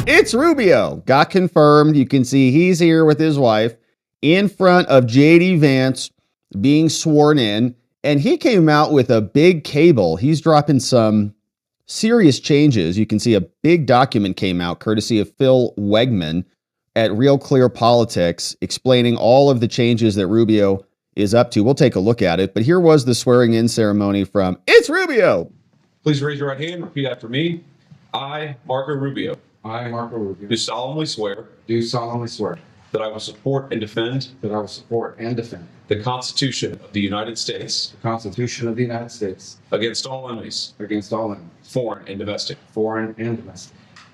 It's Rubio. Got confirmed. You can see he's here with his wife in front of JD Vance being sworn in. And he came out with a big cable. He's dropping some serious changes. You can see a big document came out courtesy of Phil Wegman at Real Clear Politics explaining all of the changes that Rubio is up to. We'll take a look at it. But here was the swearing in ceremony from It's Rubio. Please raise your right hand and repeat after me. I, Marco Rubio, I, Marco Rubio, do solemnly swear that I will support and defend the Constitution of the United States the Constitution of the United States against all enemies, against all enemies, foreign and domestic,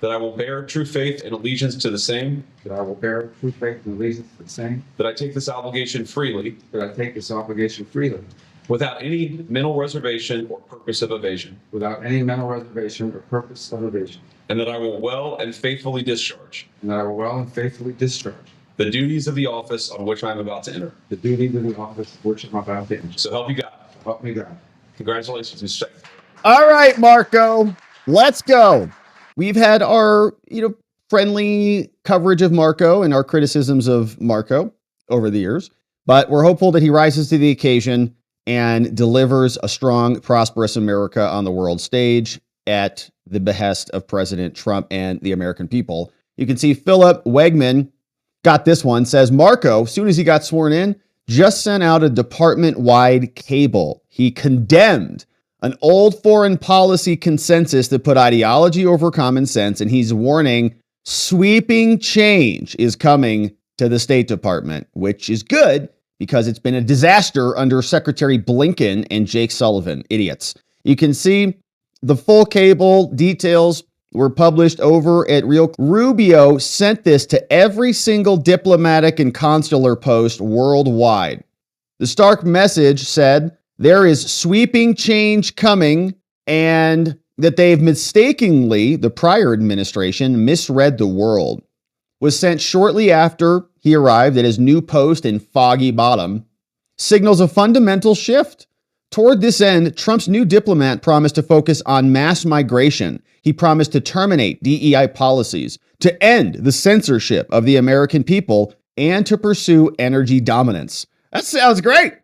that that I will bear true faith and allegiance to the same, I will bear true faith and allegiance to the same, that I take this obligation freely that I take this obligation freely, without any mental reservation or purpose of evasion, without any mental reservation or purpose of evasion, and that I will well and faithfully discharge and that I will well and faithfully discharge the duties of the office on which I am about to enter. the duties of the office which I'm about to enter. So help you God. Help me God. Congratulations, Mr. Secretary. All right, Marco, let's go. We've had our, friendly coverage of Marco and our criticisms of Marco over the years, but we're hopeful that he rises to the occasion and delivers a strong, prosperous America on the world stage at the behest of President Trump and the American people. You can see Philip Wegman got this one, says Marco, as soon as he got sworn in, just sent out a department-wide cable. He condemned an old foreign policy consensus that put ideology over common sense, and he's warning sweeping change is coming to the State Department, which is good because it's been a disaster under Secretary Blinken and Jake Sullivan. Idiots. You can see the full cable details were published over at Real. Rubio sent this to every single diplomatic and consular post worldwide. The stark message said there is sweeping change coming and that they've mistakenly, the prior administration, misread the world. Was sent shortly after he arrived at his new post in Foggy Bottom. Signals a fundamental shift. Toward this end, Trump's new diplomat promised to focus on mass migration. He promised to terminate DEI policies, to end the censorship of the American people, and to pursue energy dominance. That sounds great.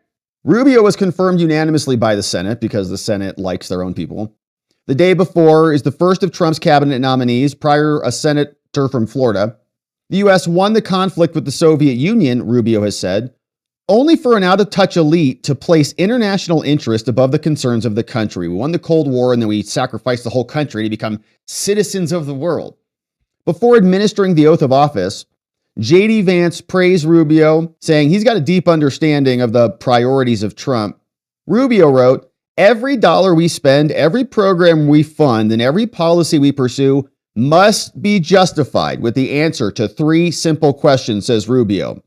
Rubio was confirmed unanimously by the Senate because the Senate likes their own people. The day before is the first of Trump's cabinet nominees, prior a senator from Florida. The U.S. won the conflict with the Soviet Union, Rubio has said, only for an out-of-touch elite to place international interest above the concerns of the country. We won the Cold War and then we sacrificed the whole country to become citizens of the world. Before administering the oath of office, JD Vance praised Rubio, saying he's got a deep understanding of the priorities of Trump. Rubio wrote, every dollar we spend, every program we fund, and every policy we pursue must be justified with the answer to three simple questions, says Rubio.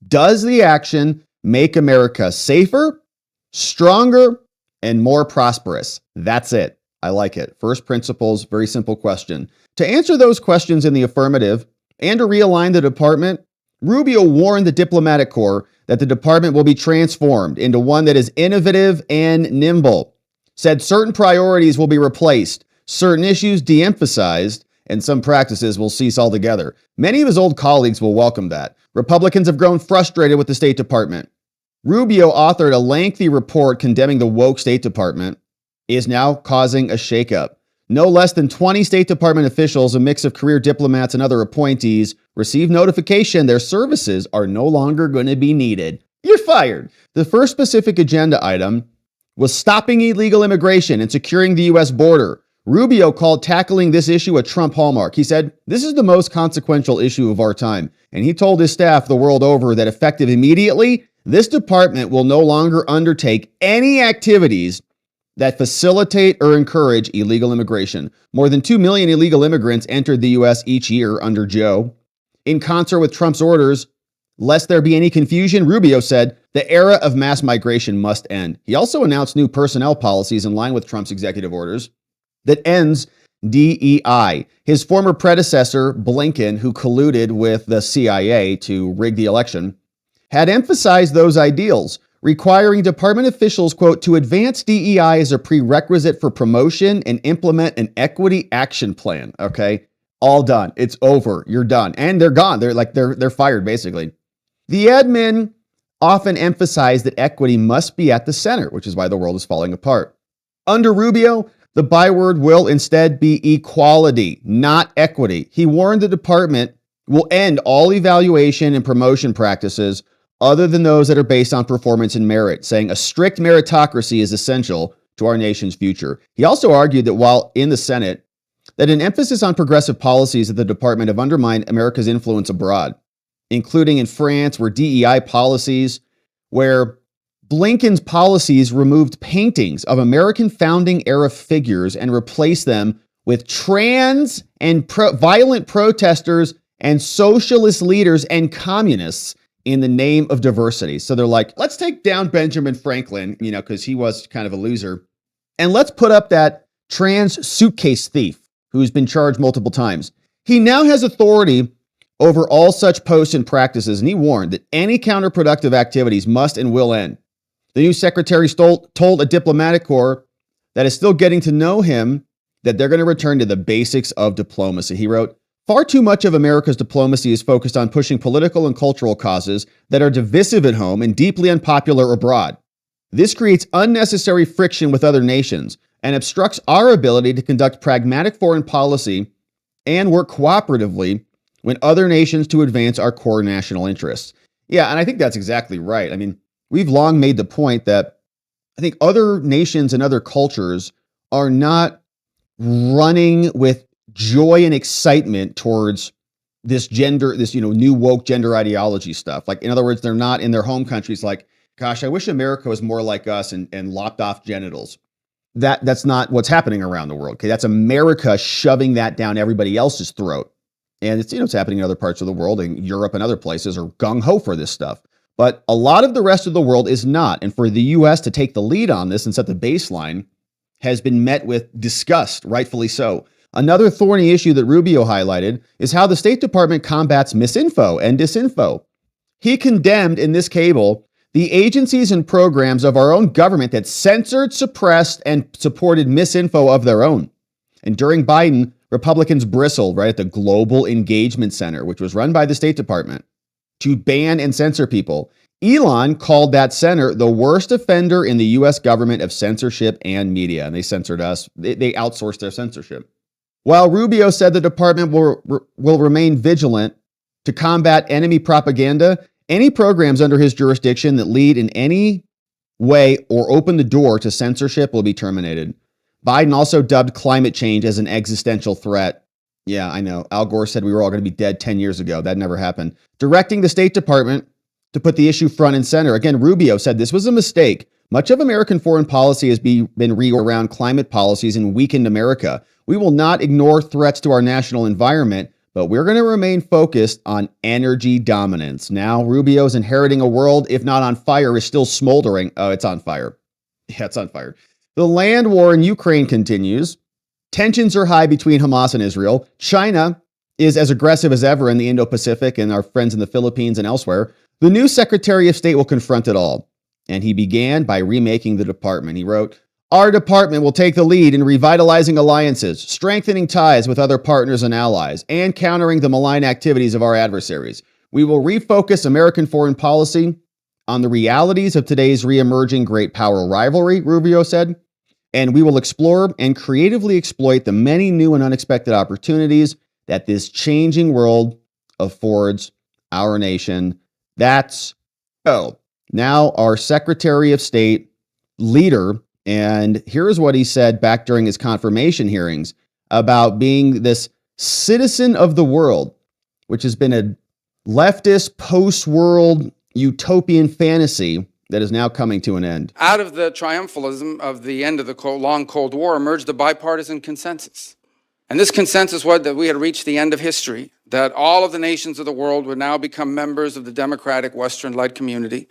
Does the action make America safer, stronger, and more prosperous? That's it. I like it. First principles, very simple question. To answer those questions in the affirmative and to realign the department, Rubio warned the diplomatic corps that the department will be transformed into one that is innovative and nimble. Said certain priorities will be replaced, certain issues de-emphasized, and some practices will cease altogether. Many of his old colleagues will welcome that. Republicans have grown frustrated with the State Department. Rubio authored a lengthy report condemning the woke State Department, is now causing a shakeup. No less than 20 State Department officials, a mix of career diplomats and other appointees, received notification their services are no longer going to be needed. You're fired. The first specific agenda item was stopping illegal immigration and securing the U.S. border. Rubio called tackling this issue a Trump hallmark. He said, this is the most consequential issue of our time. And he told his staff the world over that effective immediately, this department will no longer undertake any activities that facilitate or encourage illegal immigration. More than 2 million illegal immigrants entered the U.S. each year under Joe. In concert with Trump's orders, lest there be any confusion, Rubio said, the era of mass migration must end. He also announced new personnel policies in line with Trump's executive orders that ends DEI. His former predecessor, Blinken, who colluded with the CIA to rig the election, had emphasized those ideals. requiring department officials, quote, to advance DEI as a prerequisite for promotion and implement an equity action plan. Okay. All done. It's over. You're done. And they're gone. They're fired basically. The admin often emphasize that equity must be at the center, which is why the world is falling apart. Under Rubio, the byword will instead be equality, not equity. He warned the department will end all evaluation and promotion practices other than those that are based on performance and merit, saying a strict meritocracy is essential to our nation's future. He also argued that while in the Senate, that an emphasis on progressive policies at the department have undermined America's influence abroad, including in France, where DEI policies, where Blinken's policies removed paintings of American founding era figures and replaced them with trans and violent protesters and socialist leaders and communists in the name of diversity. So they're like, let's take down Benjamin Franklin, because he was kind of a loser, and let's put up that trans suitcase thief who's been charged multiple times. He now has authority over all such posts and practices, and he warned that any counterproductive activities must and will end. The new secretary told a diplomatic corps that is still getting to know him that they're going to return to the basics of diplomacy. He wrote, far too much of America's diplomacy is focused on pushing political and cultural causes that are divisive at home and deeply unpopular abroad. This creates unnecessary friction with other nations and obstructs our ability to conduct pragmatic foreign policy and work cooperatively with other nations to advance our core national interests. Yeah, and I think that's exactly right. I mean, we've long made the point that I think other nations and other cultures are not running with joy and excitement towards this new woke gender ideology stuff. Like, in other words, they're not in their home countries like, gosh, I wish America was more like us and lopped off genitals. That's not what's happening around the world. Okay, that's America shoving that down everybody else's throat. And it's happening in other parts of the world, and Europe and other places are gung-ho for this stuff. But a lot of the rest of the world is not. And for the US to take the lead on this and set the baseline has been met with disgust, rightfully so. Another thorny issue that Rubio highlighted is how the State Department combats misinfo and disinfo. He condemned in this cable the agencies and programs of our own government that censored, suppressed, and supported misinfo of their own. And during Biden, Republicans bristled right at the Global Engagement Center, which was run by the State Department, to ban and censor people. Elon called that center the worst offender in the U.S. government of censorship and media, and they censored us. They outsourced their censorship. While Rubio said the department will remain vigilant to combat enemy propaganda, any programs under his jurisdiction that lead in any way or open the door to censorship will be terminated. Biden also dubbed climate change as an existential threat. Yeah, I know. Al Gore said we were all going to be dead 10 years ago. That never happened. Directing the State Department to put the issue front and center. Again, Rubio said this was a mistake. Much of American foreign policy has been reorganized around climate policies and weakened America. We will not ignore threats to our national environment, but we're going to remain focused on energy dominance. Now, Rubio's inheriting a world, if not on fire, is still smoldering. Oh, it's on fire. Yeah, it's on fire. The land war in Ukraine continues. Tensions are high between Hamas and Israel. China is as aggressive as ever in the Indo-Pacific and our friends in the Philippines and elsewhere. The new Secretary of State will confront it all. And he began by remaking the department. He wrote, our department will take the lead in revitalizing alliances, strengthening ties with other partners and allies, and countering the malign activities of our adversaries. We will refocus American foreign policy on the realities of today's re-emerging great power rivalry, Rubio said, and we will explore and creatively exploit the many new and unexpected opportunities that this changing world affords our nation. That's now our Secretary of State leader. And here's what he said back during his confirmation hearings about being this citizen of the world, which has been a leftist post-world utopian fantasy that is now coming to an end. Out of the triumphalism of the end of the long Cold War emerged a bipartisan consensus. And this consensus was that we had reached the end of history, that all of the nations of the world would now become members of the democratic Western-led community,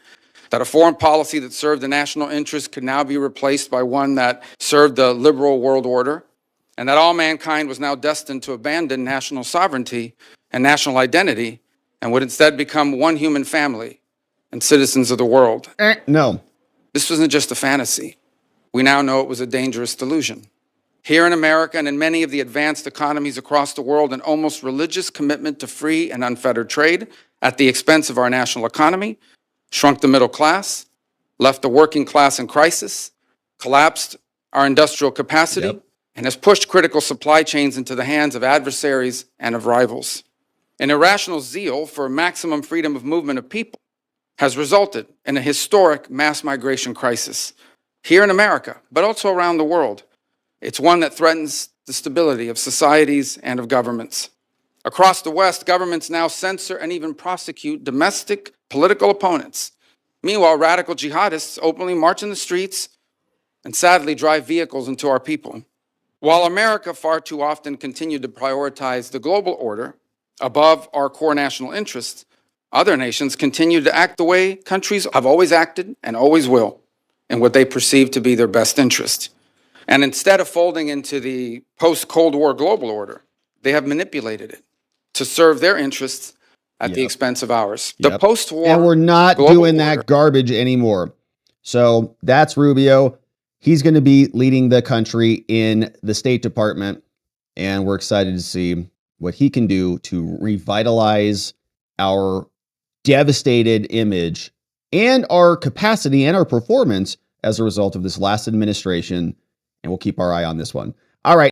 that a foreign policy that served the national interest could now be replaced by one that served the liberal world order, and that all mankind was now destined to abandon national sovereignty and national identity and would instead become one human family, and citizens of the world. No. This wasn't just a fantasy. We now know it was a dangerous delusion. Here in America and in many of the advanced economies across the world, an almost religious commitment to free and unfettered trade at the expense of our national economy shrunk the middle class, left the working class in crisis, collapsed our industrial capacity, and has pushed critical supply chains into the hands of adversaries and of rivals. An irrational zeal for maximum freedom of movement of people has resulted in a historic mass migration crisis here in America, but also around the world. It's one that threatens the stability of societies and of governments. Across the West, governments now censor and even prosecute domestic political opponents. Meanwhile, radical jihadists openly march in the streets and sadly drive vehicles into our people. While America far too often continued to prioritize the global order above our core national interests, other nations continue to act the way countries have always acted and always will, in what they perceive to be their best interest. And instead of folding into the post-Cold War global order, they have manipulated it to serve their interests at the expense of ours. The post-war and we're not global doing order, that garbage anymore. So that's Rubio. He's going to be leading the country in the State Department, and we're excited to see what he can do to revitalize our devastated image and our capacity and our performance as a result of this last administration. And we'll keep our eye on this one. All right.